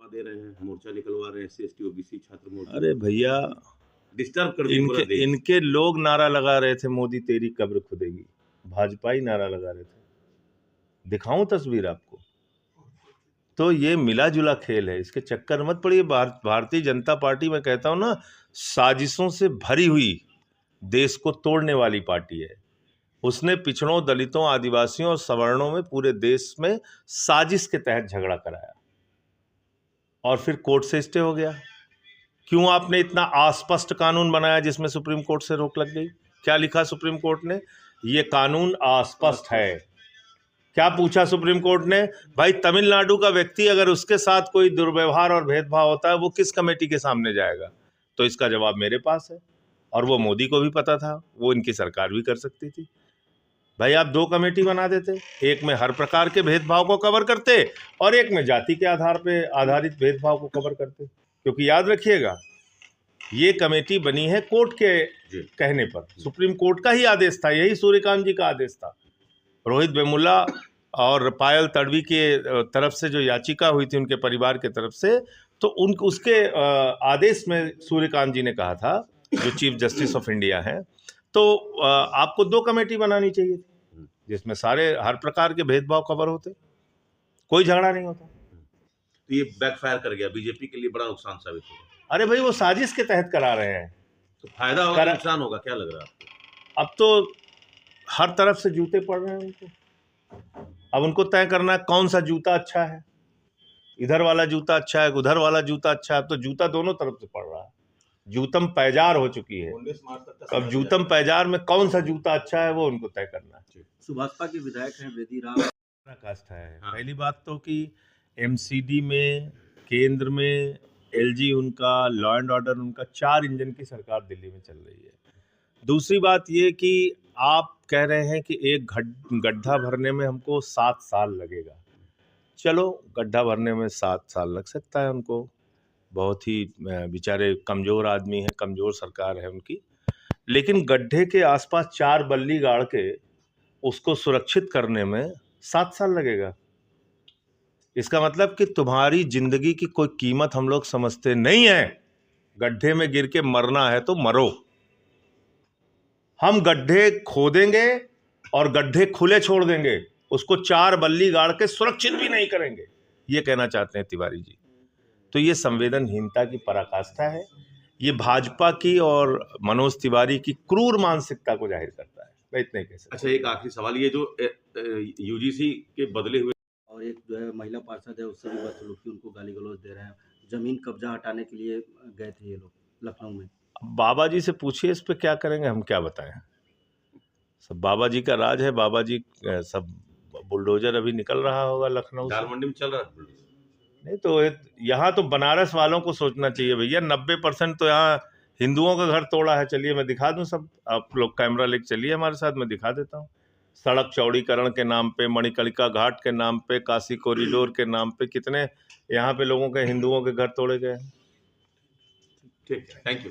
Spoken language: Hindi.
दे रहे हैं, मोर्चा निकलवा रहे हैं, SC, ST, OBC छात्र मोर्चा। अरे भैया, डिस्टर्ब कर दी पूरा देश। इनके लोग नारा लगा रहे थे, मोदी तेरी कब्र खुदेगी। भाजपा ही नारा लगा रहे थे, दिखाऊं तस्वीर आपको। तो ये मिला जुला खेल है, इसके चक्कर मत पड़िए। भारतीय जनता पार्टी, मैं कहता हूं ना, साजिशों से भरी हुई देश को तोड़ने वाली पार्टी है। उसने पिछड़ों, दलितों, आदिवासियों और सवर्णों में पूरे देश में साजिश के तहत झगड़ा कराया और फिर कोर्ट से स्टे हो गया। क्यों आपने इतना अस्पष्ट कानून बनाया जिसमें सुप्रीम कोर्ट से रोक लग गई? क्या लिखा सुप्रीम कोर्ट ने? ये कानून अस्पष्ट है। क्या पूछा सुप्रीम कोर्ट ने? भाई, तमिलनाडु का व्यक्ति अगर उसके साथ कोई दुर्व्यवहार और भेदभाव होता है, वो किस कमेटी के सामने जाएगा? तो इसका जवाब मेरे पास है, और वो मोदी को भी पता था, वो इनकी सरकार भी कर सकती थी। भाई, आप 2 कमेटी बना देते, एक में हर प्रकार के भेदभाव को कवर करते और एक में जाति के आधार पे आधारित भेदभाव को कवर करते। क्योंकि याद रखिएगा, ये कमेटी बनी है कोर्ट के कहने पर, सुप्रीम कोर्ट का ही आदेश था, यही सूर्यकांत जी का आदेश था। रोहित वेमुला और पायल तडवी के तरफ से जो याचिका हुई थी उनके परिवार के तरफ से, तो उसके आदेश में सूर्यकांत जी ने कहा था, जो चीफ जस्टिस ऑफ इंडिया हैं, तो आपको 2 कमेटी बनानी चाहिए थी जिसमें सारे हर प्रकार के भेदभाव कवर होते, कोई झगड़ा नहीं होता। तो ये बैकफायर कर गया, बीजेपी के लिए बड़ा नुकसान साबित हुआ। अरे भाई, वो साजिश के तहत करा रहे हैं, तो फायदा होगा, नुकसान होगा, क्या लग रहा है आपको? अब तो हर तरफ से जूते पड़ रहे हैं उनको। अब उनको तय करना है कौन सा जूता अच्छा है, इधर वाला जूता अच्छा है, उधर वाला जूता अच्छा है। अब तो जूता दोनों तरफ से पड़ रहा है, जूतम पैजार हो चुकी है। अब जूतम पैजार में कौन सा जूता अच्छा है, वो उनको तय करना है। सुभाषपा के विधायक हैं वेदी राव, कास्ट है। पहली बात तो कि MCD में, केंद्र में LG उनका, लॉ एंड ऑर्डर उनका, 4 इंजन की सरकार दिल्ली में चल रही है। दूसरी बात ये कि आप कह रहे हैं कि एक गड्ढा भरने में हमको 7 साल लगेगा। चलो, गड्ढा भरने में 7 साल लग सकता है उनको, बहुत ही बेचारे कमज़ोर आदमी हैं, कमज़ोर सरकार है उनकी। लेकिन गड्ढे के आसपास 4 बल्ली गाड़ के उसको सुरक्षित करने में 7 साल लगेगा। इसका मतलब कि तुम्हारी जिंदगी की कोई कीमत हम लोग समझते नहीं है। गड्ढे में गिर के मरना है तो मरो। हम गड्ढे खोदेंगे और गड्ढे खुले छोड़ देंगे, उसको 4 बल्ली गाड़ के सुरक्षित भी नहीं करेंगे, ये कहना चाहते हैं तिवारी जी। तो ये संवेदनहीनता की पराकाष्ठा है। ये भाजपा की और मनोज तिवारी की क्रूर मानसिकता को जाहिर करता है। मैं इतने कह सकता हूं। अच्छा, एक आखिरी सवाल, ये जो UGC के बदले हुए और एक जो है महिला पार्षद है, उससे भी बदसलूकी, उनको गाली गलौज दे रहे हैं। जमीन कब्जा हटाने के लिए गए थे ये लोग लखनऊ में। बाबा जी से पूछिए इस पे क्या करेंगे, हम क्या बताएं। सब बाबा जी का राज है। बाबा जी सब बुलडोजर अभी निकल रहा होगा लखनऊ दाल मंडी में चल रहा है। नहीं तो यहाँ तो बनारस वालों को सोचना चाहिए भैया। 90% तो यहाँ हिंदुओं का घर तोड़ा है। चलिए मैं दिखा दूं सब, आप लोग कैमरा लेके चलिए हमारे साथ, मैं दिखा देता हूँ। सड़क चौड़ीकरण के नाम पे, मणिकर्णिका घाट के नाम पे, काशी कॉरिडोर के नाम पे कितने यहाँ पे लोगों के, हिंदुओं के घर तोड़े गए। ठीक है, थैंक यू।